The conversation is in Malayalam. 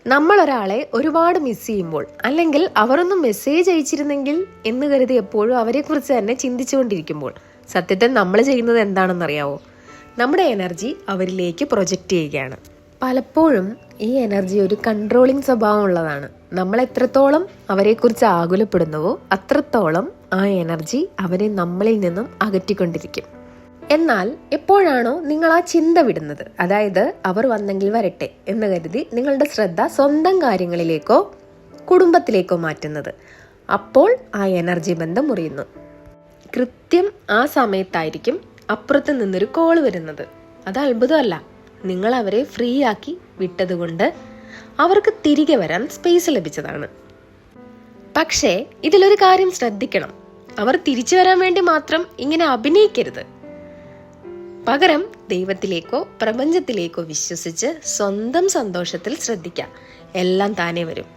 നമ്മൾ ഒരാളെ ഒരുപാട് മിസ് ചെയ്യുമ്പോൾ, അല്ലെങ്കിൽ അവരൊന്ന് മെസ്സേജ് അയച്ചിരുന്നെങ്കിൽ എന്ന് കരുതി എപ്പോഴും അവരെക്കുറിച്ച് തന്നെ ചിന്തിച്ചുകൊണ്ടിരിക്കുമ്പോൾ സത്യത്തിൽ നമ്മൾ ചെയ്യുന്നത് എന്താണെന്നറിയാവോ? നമ്മുടെ എനർജി അവരിലേക്ക് പ്രൊജക്റ്റ് ചെയ്യുകയാണ്. പലപ്പോഴും ഈ എനർജി ഒരു കൺട്രോളിങ് സ്വഭാവമുള്ളതാണ്. നമ്മൾ എത്രത്തോളം അവരെക്കുറിച്ച് ആകുലപ്പെടുന്നുവോ അത്രത്തോളം ആ എനർജി അവരെ നമ്മളിൽ നിന്നും അകറ്റിക്കൊണ്ടിരിക്കും. എന്നാൽ എപ്പോഴാണോ നിങ്ങൾ ആ ചിന്ത വിടുന്നത്, അതായത് അവർ വന്നെങ്കിൽ വരട്ടെ എന്ന് കരുതി നിങ്ങളുടെ ശ്രദ്ധ സ്വന്തം കാര്യങ്ങളിലേക്കോ കുടുംബത്തിലേക്കോ മാറ്റുന്നത്, അപ്പോൾ ആ എനർജി ബന്ധം മുറിയുന്നു. കൃത്യം ആ സമയത്തായിരിക്കും അപ്പുറത്ത് നിന്നൊരു കോൾ വരുന്നത്. അത് അത്ഭുതമല്ല, നിങ്ങൾ അവരെ ഫ്രീ ആക്കി വിട്ടതുകൊണ്ട് അവർക്ക് തിരികെ വരാൻ സ്പേസ് ലഭിച്ചതാണ്. പക്ഷേ ഇതിലൊരു കാര്യം ശ്രദ്ധിക്കണം, അവർ തിരിച്ചു വരാൻ വേണ്ടി മാത്രം ഇങ്ങനെ അഭിനയിക്കരുത്. പകരം ദൈവത്തിലേക്കോ പ്രപഞ്ചത്തിലേക്കോ വിശ്വസിച്ച് സ്വന്തം സന്തോഷത്തിൽ ശ്രദ്ധിക്കാം. എല്ലാം താനേ വരും.